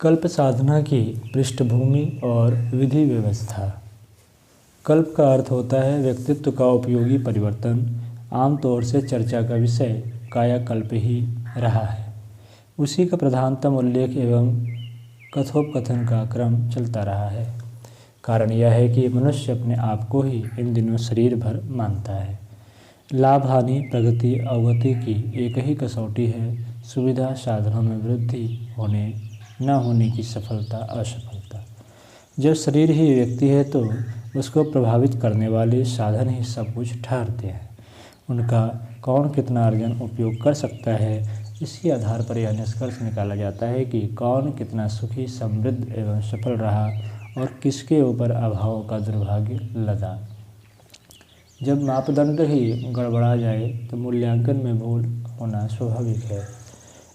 कल्प साधना की पृष्ठभूमि और विधि व्यवस्था। कल्प का अर्थ होता है व्यक्तित्व का उपयोगी परिवर्तन। आमतौर से चर्चा का विषय कायाकल्प ही रहा है। उसी का प्रधानतम उल्लेख एवं कथोपकथन का क्रम चलता रहा है। कारण यह है कि मनुष्य अपने आप को ही इन दिनों शरीर भर मानता है। लाभ हानि प्रगति अवगति की एक ही कसौटी है, सुविधा साधनों में वृद्धि होने न होने की सफलता असफलता। जब शरीर ही व्यक्ति है तो उसको प्रभावित करने वाले साधन ही सब कुछ ठहरते हैं। उनका कौन कितना अर्जन उपयोग कर सकता है, इसी आधार पर यह निष्कर्ष निकाला जाता है कि कौन कितना सुखी समृद्ध एवं सफल रहा और किसके ऊपर अभाव का दुर्भाग्य लदा। जब मापदंड ही गड़बड़ा जाए तो मूल्यांकन में भूल होना स्वाभाविक है।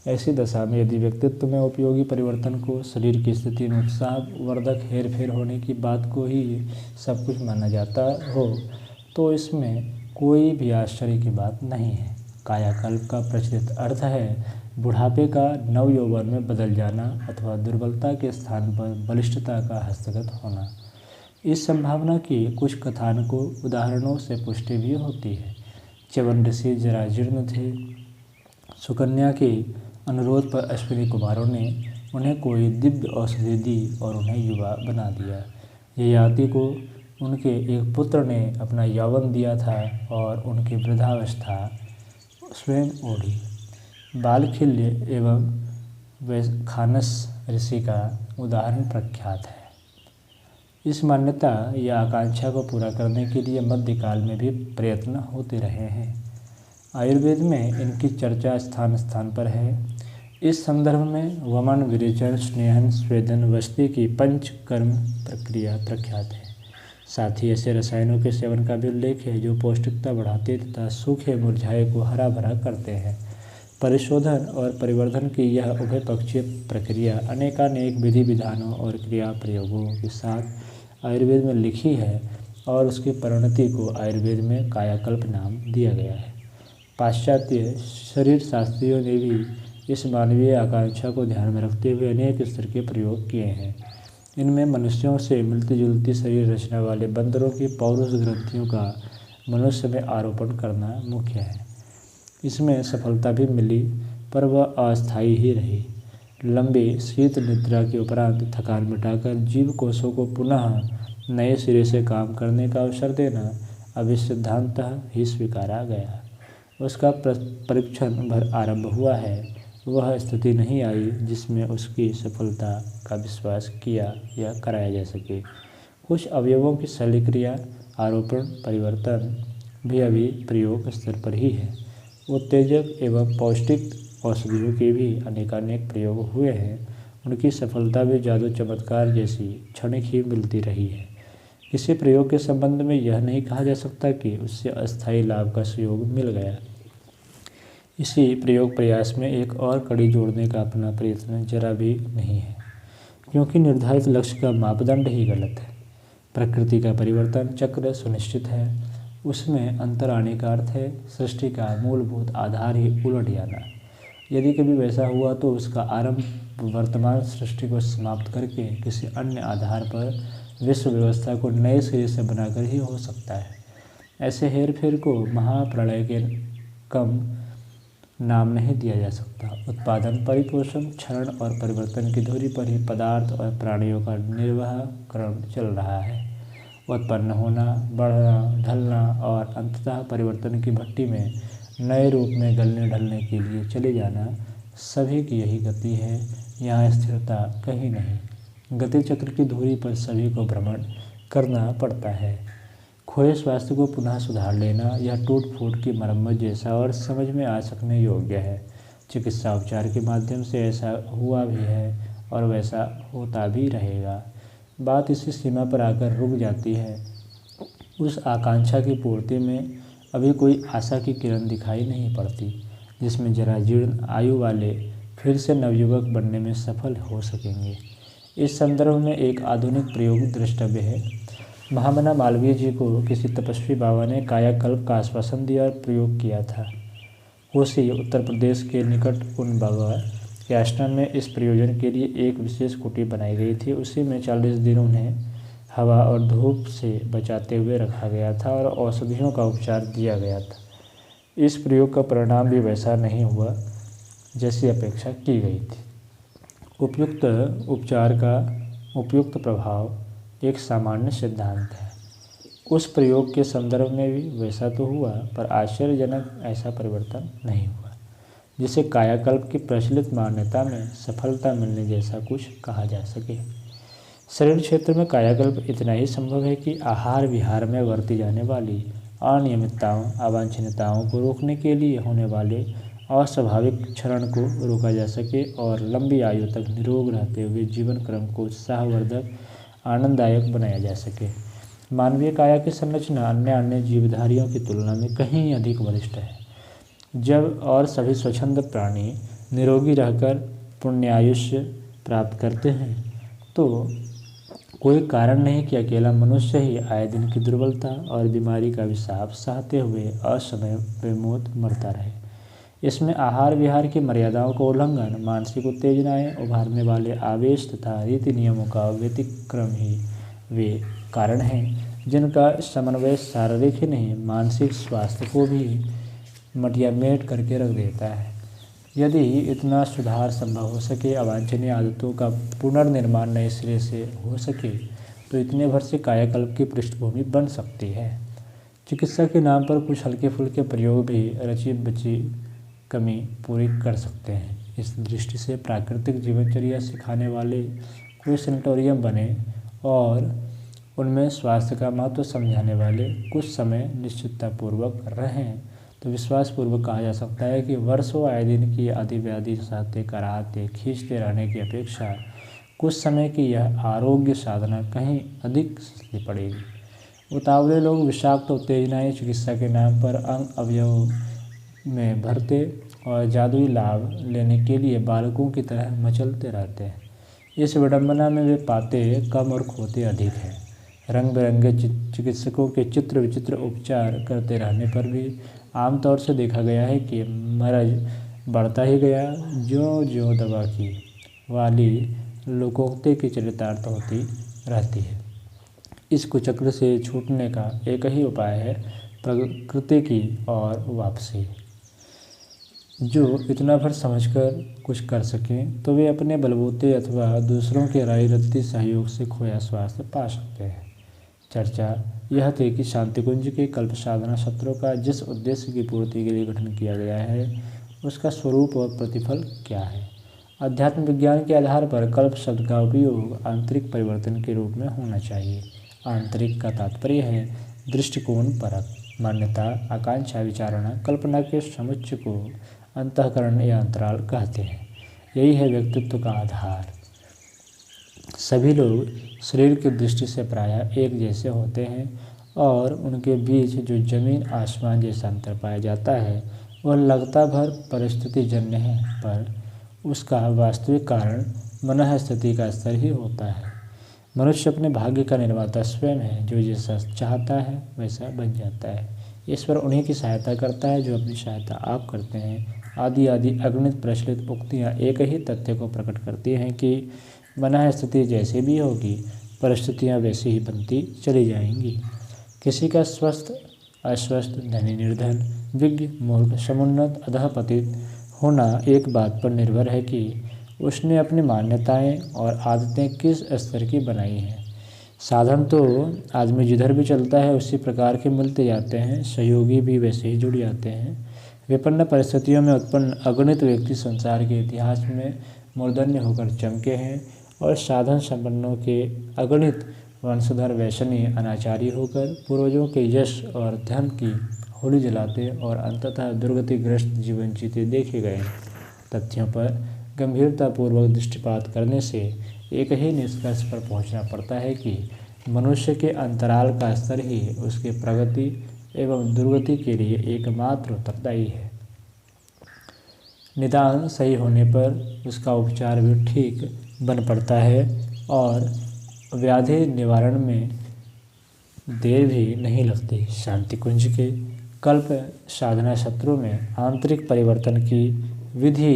ऐसी दशा में यदि व्यक्तित्व में उपयोगी परिवर्तन को शरीर की स्थिति में उत्साहवर्धक हेरफेर होने की बात को ही सब कुछ माना जाता हो तो इसमें कोई भी आश्चर्य की बात नहीं है। कायाकल्प का प्रचलित अर्थ है बुढ़ापे का नव यौवन में बदल जाना अथवा दुर्बलता के स्थान पर बलिष्ठता का हस्तगत होना। इस संभावना की कुछ कथानकों उदाहरणों से पुष्टि भी होती है। च्यवन ऋषि जरा जीर्ण थे। सुकन्या के अनुरोध पर अश्विनी कुमारों ने उन्हें कोई दिव्य औषधि दी और उन्हें युवा बना दिया। ययाति को उनके एक पुत्र ने अपना यौवन दिया था और उनकी वृद्धावस्था स्वयं ओढ़ी। बालखिल्य एवं खानस ऋषि का उदाहरण प्रख्यात है। इस मान्यता या आकांक्षा को पूरा करने के लिए मध्यकाल में भी प्रयत्न होते रहे हैं। आयुर्वेद में इनकी चर्चा स्थान स्थान पर है। इस संदर्भ में वमन विरेचन स्नेहन स्वेदन वस्ती की पंच कर्म प्रक्रिया प्रख्यात है। साथ ही ऐसे रसायनों के सेवन का भी उल्लेख है जो पौष्टिकता बढ़ाते तथा सूखे मुरझाए को हरा भरा करते हैं। परिशोधन और परिवर्धन की यह उभयपक्षीय प्रक्रिया अनेकानेक विधि विधानों और क्रिया प्रयोगों के साथ आयुर्वेद में लिखी है और उसकी परिणति को आयुर्वेद में कायाकल्प नाम दिया गया है। पाश्चात्य शरीर शास्त्रियों ने भी इस मानवीय आकांक्षा को ध्यान में रखते हुए अनेक स्तर के प्रयोग किए हैं। इनमें मनुष्यों से मिलती जुलती शरीर रचना वाले बंदरों की पौरुष ग्रंथियों का मनुष्य में आरोपण करना मुख्य है। इसमें सफलता भी मिली पर वह अस्थायी ही रही। लंबी शीत निद्रा के उपरांत थकान मिटाकर जीव कोषों को पुनः नए सिरे से काम करने का अवसर देना अभी सिद्धांततः ही स्वीकारा गया। उसका परीक्षण भर आरंभ हुआ है। वह स्थिति नहीं आई जिसमें उसकी सफलता का विश्वास किया या कराया जा सके। कुछ अवयवों की शल्यक्रिया आरोपण परिवर्तन भी अभी प्रयोग स्तर पर ही है। उत्तेजक एवं पौष्टिक औषधियों के भी अनेकानेक प्रयोग हुए हैं। उनकी सफलता भी जादू चमत्कार जैसी क्षणिक ही मिलती रही है। किसी प्रयोग के संबंध में यह नहीं कहा जा सकता कि उससे अस्थायी लाभ का सुयोग मिल गया। इसी प्रयोग प्रयास में एक और कड़ी जोड़ने का अपना प्रयत्न जरा भी नहीं है, क्योंकि निर्धारित लक्ष्य का मापदंड ही गलत है। प्रकृति का परिवर्तन चक्र सुनिश्चित है, उसमें अंतर आने का अर्थ है सृष्टि का मूलभूत आधार ही उलट जाना। यदि कभी वैसा हुआ तो उसका आरंभ वर्तमान सृष्टि को समाप्त करके किसी अन्य आधार पर विश्व व्यवस्था को नए सिरे से बनाकर ही हो सकता है। ऐसे हेरफेर को महाप्रलय के कम नाम नहीं दिया जा सकता। उत्पादन परिपोषण क्षरण और परिवर्तन की धुरी पर ही पदार्थ और प्राणियों का निर्वाह क्रम चल रहा है। उत्पन्न होना, बढ़ना, ढलना और अंततः परिवर्तन की भट्टी में नए रूप में गलने ढलने के लिए चले जाना, सभी की यही गति है। यहाँ स्थिरता कहीं नहीं। गति चक्र की धुरी पर सभी को भ्रमण करना पड़ता है। खोए स्वास्थ्य को पुनः सुधार लेना यह टूट फूट की मरम्मत जैसा और समझ में आ सकने योग्य है। चिकित्सा उपचार के माध्यम से ऐसा हुआ भी है और वैसा होता भी रहेगा। बात इसी सीमा पर आकर रुक जाती है। उस आकांक्षा की पूर्ति में अभी कोई आशा की किरण दिखाई नहीं पड़ती जिसमें जरा जीर्ण आयु वाले फिर से नवयुवक बनने में सफल हो सकेंगे। इस संदर्भ में एक आधुनिक प्रयोग द्रष्टव्य है। महामना मालवीय जी को किसी तपस्वी बाबा ने कायाकल्प का आश्वासन दिया और प्रयोग किया था। कोसी उत्तर प्रदेश के निकट उन बाबा उसके आश्रम में इस प्रयोजन के लिए एक विशेष कुटी बनाई गई थी। उसी में 40 दिन उन्हें हवा और धूप से बचाते हुए रखा गया था और औषधियों का उपचार दिया गया था। इस प्रयोग का परिणाम भी वैसा नहीं हुआ जैसी अपेक्षा की गई थी। उपयुक्त उपचार का उपयुक्त प्रभाव एक सामान्य सिद्धांत है। उस प्रयोग के संदर्भ में भी वैसा तो हुआ, पर आश्चर्यजनक ऐसा परिवर्तन नहीं हुआ जिसे कायाकल्प की प्रचलित मान्यता में सफलता मिलने जैसा कुछ कहा जा सके। शरीर क्षेत्र में कायाकल्प इतना ही संभव है कि आहार विहार में बरती जाने वाली अनियमितताओं, अवांछनीयताओं को रोकने के लिए होने वाले अस्वाभाविक क्षरण को रोका जा सके और लंबी आयु तक निरोग रहते हुए जीवन क्रम को उत्साहवर्धक, आनंददायक बनाया जा सके। मानवीय काया की संरचना अन्य जीवधारियों की तुलना में कहीं अधिक बलिष्ठ है। जब और सभी स्वच्छंद प्राणी निरोगी रहकर पुण्यायुष्य प्राप्त करते हैं तो कोई कारण नहीं कि अकेला मनुष्य ही आए दिन की दुर्बलता और बीमारी का विषाप सहते हुए असमय बेमौत मरता रहे। इसमें आहार विहार की मर्यादाओं का उल्लंघन, मानसिक उत्तेजनाएं, उभारने वाले आवेश तथा रीति नियमों का व्यतिक्रम ही वे कारण हैं जिनका समन्वय शारीरिक ही नहीं मानसिक स्वास्थ्य को भी मटियामेट करके रख देता है। यदि इतना सुधार संभव हो सके, अवांछनीय आदतों का पुनर्निर्माण नए सिरे से हो सके, तो इतने भर से कायाकल्प की पृष्ठभूमि बन सकती है। चिकित्सा के नाम पर कुछ हल्के फुल्के प्रयोग भी रची बची कमी पूरी कर सकते हैं। इस दृष्टि से प्राकृतिक जीवनचर्या सिखाने वाले कोई सेनेटोरियम बने और उनमें स्वास्थ्य का महत्व समझाने वाले कुछ समय निश्चिततापूर्वक रहें तो विश्वासपूर्वक कहा जा सकता है कि वर्षों आए दिन की अधिव्याधि सहते कराहते खींचते रहने की अपेक्षा कुछ समय की यह आरोग्य साधना कहीं अधिक सस्ती पड़ेगी। उतावले लोग विषाक्त उत्तेजनाएं चिकित्सा के नाम पर अंग अवयव में भरते और जादुई लाभ लेने के लिए बालकों की तरह मचलते रहते हैं। इस विडंबना में वे पाते कम और खोते अधिक हैं। रंग बिरंगे चिकित्सकों के चित्र विचित्र उपचार करते रहने पर भी आमतौर से देखा गया है कि मर्ज बढ़ता ही गया। ज्यों ज्यों दवा की वाली लोकोक्ति की चरितार्थ होती रहती है। इस कुचक्र से छूटने का एक ही उपाय है, प्रकृति की ओर वापसी। जो इतना भर समझकर कुछ कर सकें तो वे अपने बलबूते अथवा दूसरों के राय रत्ती सहयोग से खोया स्वास्थ्य पा सकते हैं। चर्चा यह थी कि शांतिकुंज के कल्प साधना सत्रों का जिस उद्देश्य की पूर्ति के लिए गठन किया गया है उसका स्वरूप और प्रतिफल क्या है। अध्यात्म विज्ञान के आधार पर कल्प शब्द का उपयोग आंतरिक परिवर्तन के रूप में होना चाहिए। आंतरिक का तात्पर्य है दृष्टिकोण परक, मान्यता, आकांक्षा, विचारणा, कल्पना के समुच्चय को अंतःकरण या अंतराल कहते हैं। यही है व्यक्तित्व का आधार। सभी लोग शरीर की दृष्टि से प्रायः एक जैसे होते हैं और उनके बीच जो जमीन आसमान जैसा अंतर पाया जाता है वह लगता भर परिस्थितिजन्य है, पर उसका वास्तविक कारण मनःस्थिति का स्तर ही होता है। मनुष्य अपने भाग्य का निर्माता स्वयं है, जो जैसा चाहता है वैसा बन जाता है। ईश्वर उन्हीं की सहायता करता है जो अपनी सहायता आप करते हैं। आदि अगणित प्रचलित उक्तियाँ एक ही तथ्य को प्रकट करती हैं कि मनःस्थिति जैसी भी होगी, परिस्थितियाँ वैसी ही बनती चली जाएंगी। किसी का स्वस्थ अस्वस्थ, धनी निर्धन, विज्ञ मूर्ख, समुन्नत अधःपतित होना एक बात पर निर्भर है कि उसने अपनी मान्यताएं और आदतें किस स्तर की बनाई हैं। साधन तो आदमी जिधर भी चलता है उसी प्रकार के मिलते जाते हैं, सहयोगी भी वैसे ही जुड़ जाते हैं। विपन्न परिस्थितियों में उत्पन्न अगणित व्यक्ति संसार के इतिहास में मूर्धन्य होकर चमके हैं और साधन संपन्नों के अगणित वंशधर वैष्णवी अनाचारी होकर पूर्वजों के यश और धन की होली जलाते और अंततः दुर्गतिग्रस्त जीवन जीते देखे गए। तथ्यों पर गंभीरतापूर्वक दृष्टिपात करने से एक ही निष्कर्ष पर पहुंचना पड़ता है कि मनुष्य के अंतराल का स्तर ही उसके प्रगति एवं दुर्गति के लिए एकमात्र उत्तरदायी है। निदान सही होने पर उसका उपचार भी ठीक बन पड़ता है और व्याधि निवारण में देर भी नहीं लगती। शांतिकुंज के कल्प साधना सत्रों में आंतरिक परिवर्तन की विधि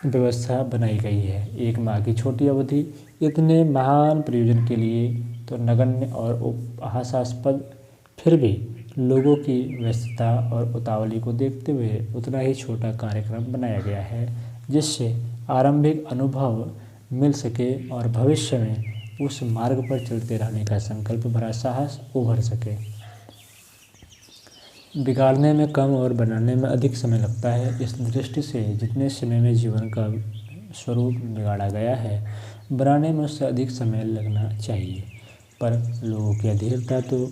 व्यवस्था बनाई गई है। एक माह की छोटी अवधि इतने महान प्रयोजन के लिए तो नगण्य और हास्यास्पद, फिर भी लोगों की व्यस्तता और उतावली को देखते हुए उतना ही छोटा कार्यक्रम बनाया गया है जिससे आरंभिक अनुभव मिल सके और भविष्य में उस मार्ग पर चलते रहने का संकल्प भरा साहस उभर सके। बिगाड़ने में कम और बनाने में अधिक समय लगता है। इस दृष्टि से जितने समय में जीवन का स्वरूप बिगाड़ा गया है, बनाने में उससे अधिक समय लगना चाहिए। पर लोगों की अधीरता तो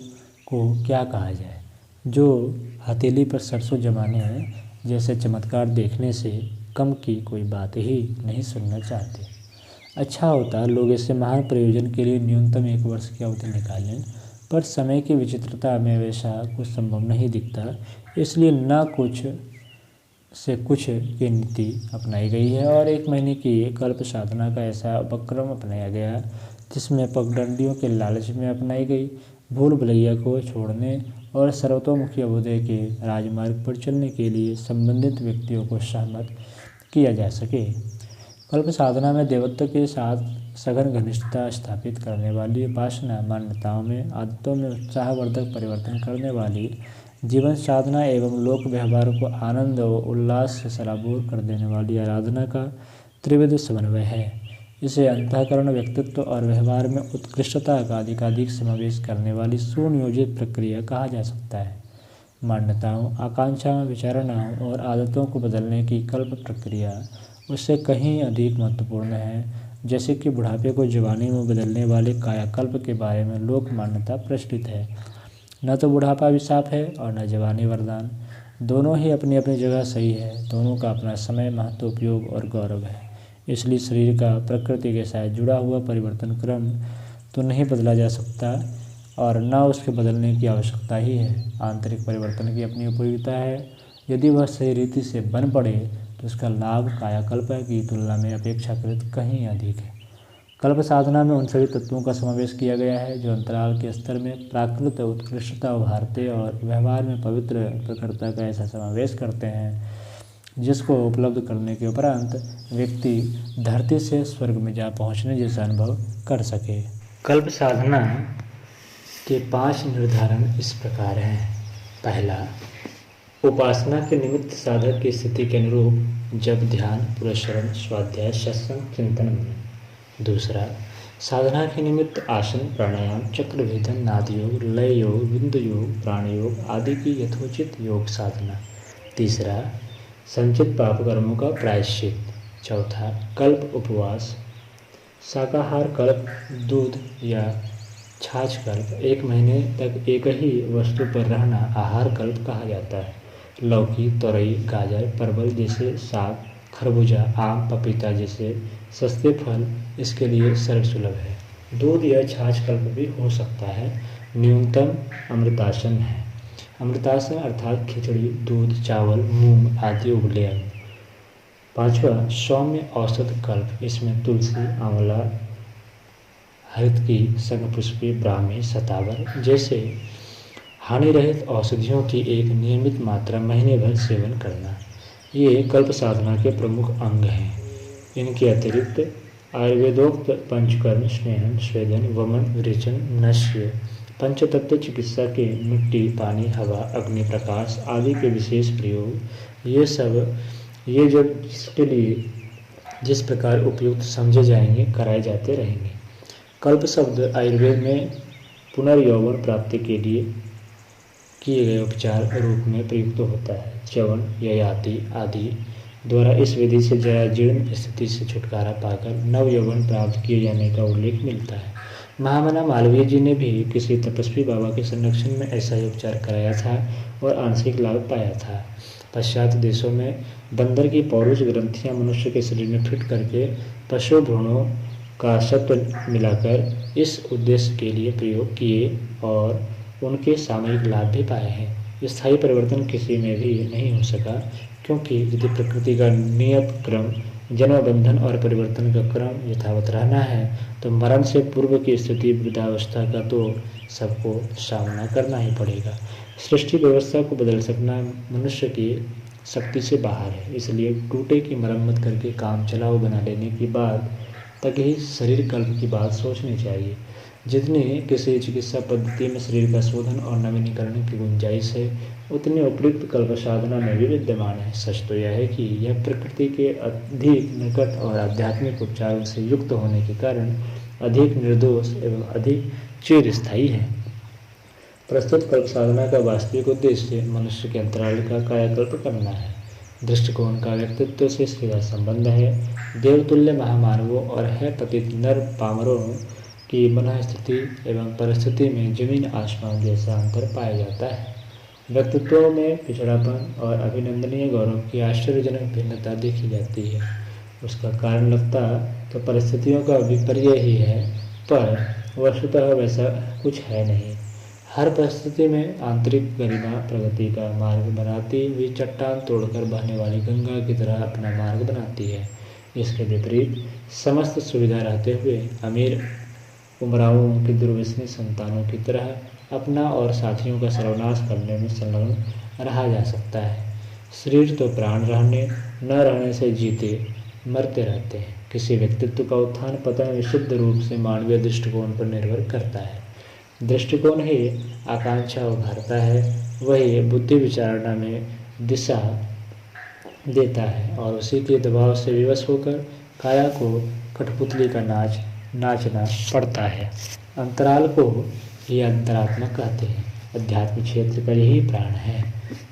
को क्या कहा जाए, जो हथेली पर सरसों जमाने जैसे चमत्कार देखने से कम की कोई बात ही नहीं सुनना चाहते। अच्छा होता लोग ऐसे महान प्रयोजन के लिए न्यूनतम 1 वर्ष की अवधि निकालें, पर समय की विचित्रता में वैसा कुछ संभव नहीं दिखता। इसलिए न कुछ से कुछ की नीति अपनाई गई है और 1 महीने की कल्प साधना का ऐसा उपक्रम अपनाया गया जिसमें पगडंडियों के लालच में अपनाई गई भूल भुलैया को छोड़ने और सर्वतोमुखी अभ्युदय के राजमार्ग पर चलने के लिए संबंधित व्यक्तियों को सहमत किया जा सके। कल्प साधना में देवत्व के साथ सघन घनिष्ठता स्थापित करने वाली उपासना, मान्यताओं में आदतों में उत्साहवर्धक परिवर्तन करने वाली जीवन साधना एवं लोक व्यवहार को आनंद और उल्लास से सराबोर कर देने वाली आराधना का त्रिविध समन्वय है। इसे अंतःकरण, व्यक्तित्व और व्यवहार में उत्कृष्टता का अधिकाधिक समावेश करने वाली सुनियोजित प्रक्रिया कहा जा सकता है। मान्यताओं, आकांक्षाओं, विचारणाओं और आदतों को बदलने की कल्प प्रक्रिया उससे कहीं अधिक महत्वपूर्ण है। जैसे कि बुढ़ापे को जवानी में बदलने वाले कायाकल्प के बारे में लोक मान्यता प्रचलित है। न तो बुढ़ापा अभिशाप है और न जवानी वरदान। दोनों ही अपनी अपनी जगह सही है। दोनों का अपना समय, महत्व, उपयोग और गौरव है। इसलिए शरीर का प्रकृति के साथ जुड़ा हुआ परिवर्तन क्रम तो नहीं बदला जा सकता और न उसके बदलने की आवश्यकता ही है। आंतरिक परिवर्तन की अपनी उपयोगिता है। यदि वह सही रीति से बन पड़े तो उसका लाभ कायाकल्प की तुलना में अपेक्षाकृत कहीं अधिक है। कल्प साधना में उन सभी तत्वों का समावेश किया गया है जो अंतराल के स्तर में प्राकृत उत्कृष्टता उभारते और व्यवहार में पवित्र प्रखरता का ऐसा समावेश करते हैं जिसको उपलब्ध करने के उपरांत व्यक्ति धरती से स्वर्ग में जा पहुंचने जैसा अनुभव कर सके। कल्प साधना के 5 निर्धारण इस प्रकार हैं। पहला, उपासना के निमित्त साधक की स्थिति के अनुरूप जब ध्यान, पुरस्मरण, स्वाध्याय, सत्संग, चिंतन में। दूसरा, साधना के निमित्त आसन, प्राणायाम, चक्रभेदन, नाद योग, लय योग, बिंदु योग, प्राण योग आदि की यथोचित योग साधना। तीसरा, संचित पाप कर्मों का प्रायश्चित। चौथा, कल्प उपवास, शाकाहार कल्प, दूध या छाछ कल्प, 1 महीने तक एक ही वस्तु पर रहना आहार कल्प कहा जाता है। लौकी, तोरई, गाजर, परवल जैसे साग, खरबूजा, आम, पपीता जैसे सस्ते फल इसके लिए सर्वसुलभ है। दूध या छाछ कल्प भी हो सकता है। न्यूनतम अमृतासन है। अमृतासन अर्थात खिचड़ी, दूध, चावल, मूंग आदि उबले अन्न। पांचवा, सौम्य औषध कल्प, इसमें तुलसी, आंवला, हरितकी, शंखपुष्पी, ब्राह्मी, शतावर जैसे हानि रहित औषधियों की एक नियमित मात्रा महीने भर सेवन करना। ये कल्प साधना के प्रमुख अंग हैं। इनके अतिरिक्त आयुर्वेदोक्त पंचकर्म, स्नेहन, स्वेदन, वमन, विरेचन, नश्य, पंचतत्व चिकित्सा के मिट्टी, पानी, हवा, अग्नि, प्रकाश आदि के विशेष प्रयोग, ये जो जिसके लिए जिस प्रकार उपयुक्त समझे जाएंगे कराए जाते रहेंगे। कल्प शब्द आयुर्वेद में पुनर्यौवन प्राप्ति के लिए किए गए उपचार रूप में प्रयुक्त होता है। च्यवन, ययाति आदि द्वारा इस विधि से जराजीर्ण स्थिति से छुटकारा पाकर नव यौवन प्राप्त किए जाने का उल्लेख मिलता है। महामना मालवीय जी ने भी किसी तपस्वी बाबा के संरक्षण में ऐसा ही उपचार कराया था और आंशिक लाभ पाया था। पाश्चात्य देशों में बंदर की पौरुष ग्रंथियां मनुष्य के शरीर में फिट करके पशु भ्रूणों का सत्व मिलाकर इस उद्देश्य के लिए प्रयोग किए और उनके सामयिक लाभ भी पाए हैं। स्थायी परिवर्तन किसी में भी नहीं हो सका, क्योंकि यदि प्रकृति का नियत क्रम जन्म, बंधन और परिवर्तन का क्रम यथावत रहना है तो मरण से पूर्व की स्थिति वृद्धावस्था का तो सबको सामना करना ही पड़ेगा। सृष्टि व्यवस्था को बदल सकना मनुष्य की शक्ति से बाहर है। इसलिए टूटे की मरम्मत करके काम चलाऊ बना लेने की बात तक ही शरीर कल्प की बात सोचनी चाहिए। जितनी किसी चिकित्सा पद्धति में शरीर का शोधन और नवीनीकरण की गुंजाइश है, उतनी उपयुक्त कल्प साधना में भी विद्यमान है। सच तो यह है कि यह प्रकृति के अधिक निकट और आध्यात्मिक उपचारों से युक्त होने के कारण अधिक निर्दोष एवं अधिक चिरस्थायी है। प्रस्तुत कल्प साधना का वास्तविक उद्देश्य मनुष्य के अंतराल का कायाकल्प करना है। दृष्टिकोण का व्यक्तित्व से सीधा संबंध है। देवतुल्य महामानवों और है पतित नर पामरों की मन स्थिति एवं परिस्थिति में जमीन आसमान जैसा अंतर पाया जाता है। व्यक्तित्वों में पिछड़ापन और अभिनंदनीय गौरव की आश्चर्यजनक भिन्नता देखी जाती है। उसका कारण लगता तो परिस्थितियों का विपर्य ही है, पर वस्तुतः वैसा कुछ है नहीं। हर परिस्थिति में आंतरिक गरिमा प्रगति का मार्ग बनाती हुई चट्टान तोड़कर बहने वाली गंगा की तरह अपना मार्ग बनाती है। इसके विपरीत समस्त सुविधा रहते हुए अमीर उमरावों की दुर्व्यसनी संतानों की तरह अपना और साथियों का सर्वनाश करने में संलग्न रहा जा सकता है। शरीर तो प्राण रहने न रहने से जीते मरते रहते हैं। किसी व्यक्तित्व का उत्थान पतन विशुद्ध रूप से मानवीय दृष्टिकोण पर निर्भर करता है। दृष्टिकोण ही आकांक्षा उभारता है, वही बुद्धि विचारणा में दिशा देता है और उसी के दबाव से विवश होकर काया को कठपुतली का नाचना पड़ता है। अंतराल को ही अंतरात्मा कहते हैं। अध्यात्म क्षेत्र का यही प्राण है।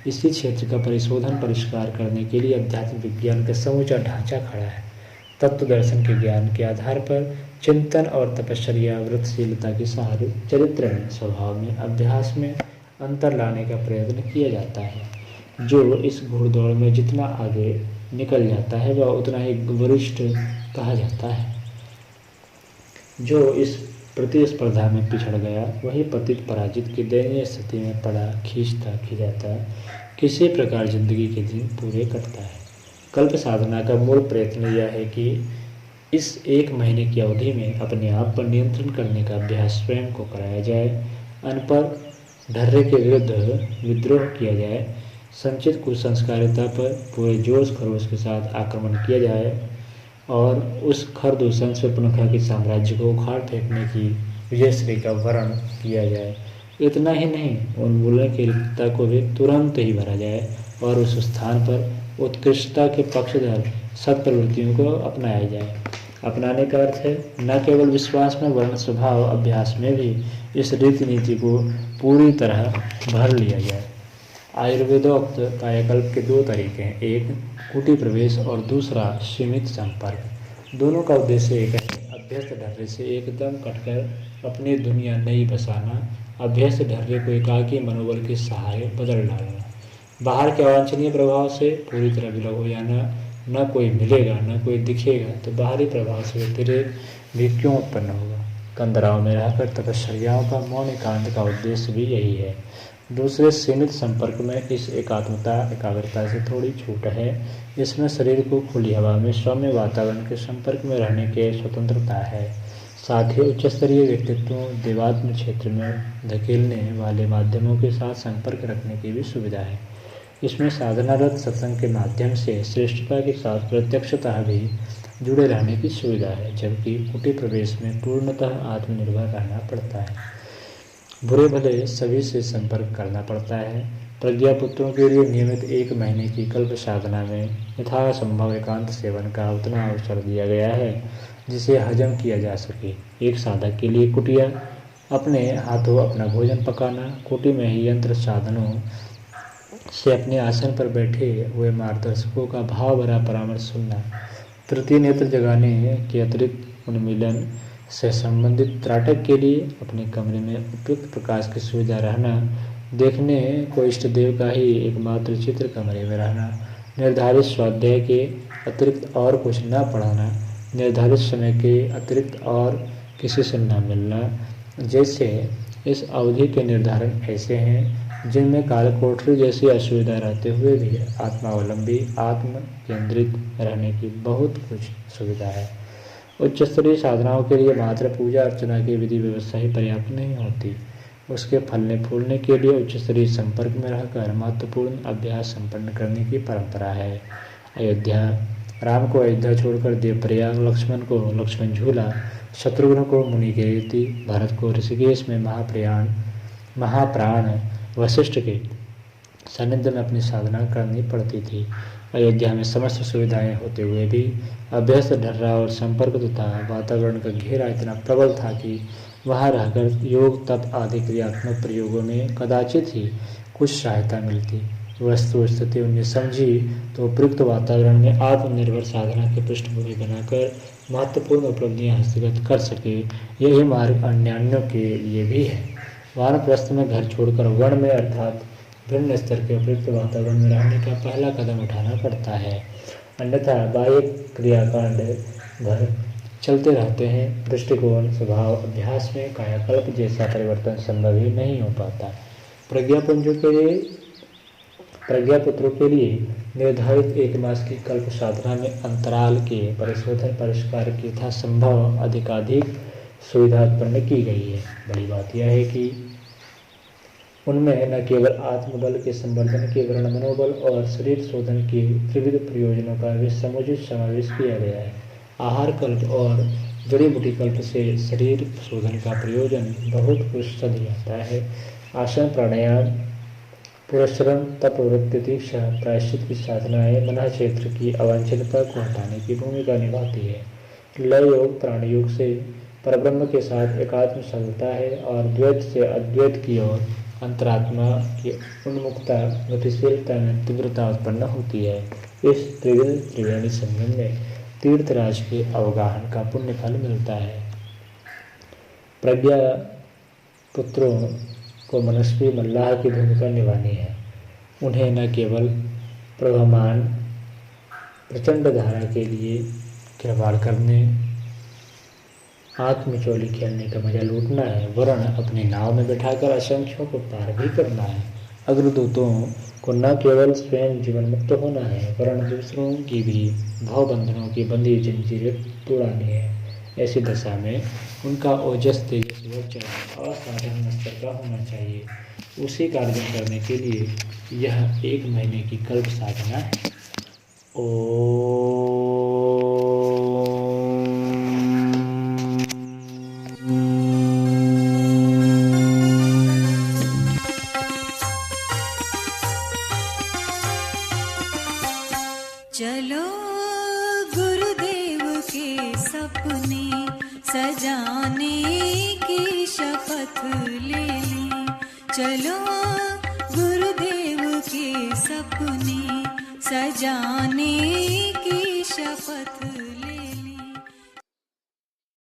इसी क्षेत्र का परिशोधन परिष्कार करने के लिए अध्यात्म विज्ञान का समूचा ढांचा खड़ा है। तत्व दर्शन के ज्ञान के आधार पर चिंतन और तपश्चर्या व्रतशीलता के सहारे चरित्र में, स्वभाव में, अभ्यास में अंतर लाने का प्रयत्न किया जाता है। जो इस घुड़दौड़ में जितना आगे निकल जाता है वह उतना ही वरिष्ठ कहा जाता है। जो इस प्रतिस्पर्धा में पिछड़ गया वही पतित पराजित की दयनीय स्थिति में पड़ा खींचता खिंचाता किसी प्रकार जिंदगी के दिन पूरे करता है। कल्प साधना का मूल प्रयत्न यह है कि इस 1 महीने की अवधि में अपने आप पर नियंत्रण करने का अभ्यास स्वयं को कराया जाए। अनपढ़ ढर्रे के विरुद्ध विद्रोह किया जाए। संचित कुसंस्कारिता पर पूरे जोश खरोश के साथ आक्रमण किया जाए और उस खरदूषण स्वप्नखा के साम्राज्य को उखाड़ फेंकने की विजयश्री का वर्ण किया जाए। इतना ही नहीं, उन्मूलन की रिक्तता को भी तुरंत ही भरा जाए और उस स्थान पर उत्कृष्टता के पक्षधर सत्प्रवृत्तियों को अपनाया जाए। अपनाने का अर्थ है न केवल विश्वास में वर्ण स्वभाव अभ्यास में भी इस रीति नीति को पूरी तरह भर लिया जाए। आयुर्वेदोक्त कायाकल्प के 2 तरीके हैं, एक कुटी प्रवेश और दूसरा सीमित संपर्क। दोनों का उद्देश्य एक है, अभ्यस्त ढर्रे से एकदम कटकर अपनी दुनिया नई बसाना, अभ्यस्त ढर्रे को एकाकी मनोबल के सहारे बदल डालना। बाहर के अवांछनीय प्रभाव से पूरी तरह विलग हो जाना। न कोई मिलेगा न कोई दिखेगा तो बाहरी प्रभाव से व्यतिरेक भी क्यों उत्पन्न होगा। कंदराव में रहकर तपश्चर्याओं का मौन एकांत का उद्देश्य भी यही है। दूसरे सीमित संपर्क में इस एकाग्रता से थोड़ी छूट है। इसमें शरीर को खुली हवा में सौम्य वातावरण के संपर्क में रहने की स्वतंत्रता है। साथ ही उच्च स्तरीय व्यक्तित्वों देवात्म क्षेत्र में धकेलने वाले माध्यमों के साथ संपर्क रखने की भी सुविधा है। इसमें साधनारत सत्संग के माध्यम से श्रेष्ठता के साथ प्रत्यक्षतः भी जुड़े रहने की सुविधा है, जबकि कुटी प्रवेश में पूर्णतः आत्मनिर्भर रहना पड़ता है। बुरे भले सभी से संपर्क करना पड़ता है। प्रज्ञापुत्रों के लिए नियमित 1 महीने की कल्प साधना में यथासंभव एकांत सेवन का उतना अवसर दिया गया है जिसे हजम किया जा सके। एक साधक के लिए कुटिया अपने हाथों अपना भोजन पकाना, कुटी में ही यंत्र साधनों से अपने आसन पर बैठे हुए मार्गदर्शकों का भाव भरा परामर्श सुनना, तृतीय नेत्र जगाने के अतिरिक्त उन्मीलन से संबंधित त्राटक के लिए अपने कमरे में उपयुक्त प्रकाश की सुविधा रहना, देखने को इष्ट देव का ही एकमात्र चित्र कमरे में रहना, निर्धारित स्वाध्याय के अतिरिक्त और कुछ न पढ़ाना, निर्धारित समय के अतिरिक्त और किसी से न मिलना जैसे इस अवधि के निर्धारण ऐसे हैं जिनमें कालकोठरी जैसी असुविधा रहते हुए भी आत्मावलंबी आत्म केंद्रित रहने की बहुत कुछ सुविधा है। उच्च स्तरीय साधनाओं के लिए मात्र पूजा अर्चना की विधि व्यवस्था ही पर्याप्त नहीं होती। उसके फलने फूलने के लिए उच्च शरीर संपर्क में रहकर महत्वपूर्ण अभ्यास संपन्न करने की परंपरा है। अयोध्या, राम को अयोध्या छोड़कर देवप्रयाग, लक्ष्मण को लक्ष्मण झूला, शत्रुघ्न को मुनिकेती, भरत को ऋषिकेश में महाप्राण वशिष्ठ के सानिध्य में अपनी साधना करनी पड़ती थी। अयोध्या में समस्त सुविधाएं होते हुए भी अभ्यस्त ढर्रा और संपर्क तथा वातावरण का घेरा इतना प्रबल था कि वहां रहकर योग तप आदि क्रियात्मक प्रयोगों में कदाचित ही कुछ सहायता मिलती। वस्तु स्थिति उन्हें समझी तो उपयुक्त वातावरण में आत्मनिर्भर साधना की पृष्ठभूमि बनाकर महत्वपूर्ण उपलब्धियां हस्तगत कर सके। यही मार्ग अन्यान्यों के लिए भी है। वानप्रस्थ में घर छोड़कर वन में अर्थात भिन्न स्तर के उपयुक्त वातावरण में रहने का पहला कदम उठाना पड़ता है, अन्यथा बाह्य क्रियाकांड भर चलते रहते हैं। दृष्टिकोण, स्वभाव, अभ्यास में कायाकल्प जैसा परिवर्तन संभव ही नहीं हो पाता। प्रज्ञापुत्रों के लिए निर्धारित 1 मास की कल्प साधना में अंतराल के परिशोधन परिष्कार की यथासंभव अधिकाधिक सुविधा उत्पन्न की गई है। बड़ी बात यह है कि उनमें न केवल आत्मबल के संवर्धन के वर्ण मनोबल और शरीर शोधन के त्रिविध प्रयोजनों का भी समुचित समावेश किया गया है। आहार कल्प और जड़ी बूटी कल्प से शरीर शोधन का प्रयोजन बहुत कुछ सध जाता है। आसन, प्राणायाम, पुरस्चरण, तप, वृत्ति, दीक्षा, प्रायश्चित की साधनाएं मना क्षेत्र की अवांछितता को हटाने की भूमिका निभाती है। लय योग प्राणयोग से परब्रह्म के साथ एकात्म साधता है और द्वैत से अद्वैत की ओर अंतरात्मा की उन्मुक्ता गतिशीलता में तीव्रता उत्पन्न होती है। इस त्रिवेणी संगम में तीर्थराज के अवगाहन का पुण्य फल मिलता है। प्रज्ञा पुत्रों को मनस्वी मल्लाह की भूमिका निभानी है। उन्हें न केवल प्रवहमान प्रचंड धारा के लिए किरवाड़ करने, आंख मिचौली खेलने का मजा लूटना है, वरन अपनी नाव में बैठाकर असंख्यों को पार भी करना है। अग्रदूतों को न केवल स्वयं जीवन मुक्त होना है, वरन दूसरों की भी भावबंधनों की बंधी जंजीरें तोड़ानी है। ऐसी दशा में उनका ओजस, तेजस, वर्चस्व असाधारण स्तर का होना चाहिए। उसी का अर्जन करने के लिए यह 1 महीने की कल्प साधना है। चलो गुरुदेव के सपने सजाने की शपथ ले लें। चलो गुरुदेव के सपने सजाने की शपथ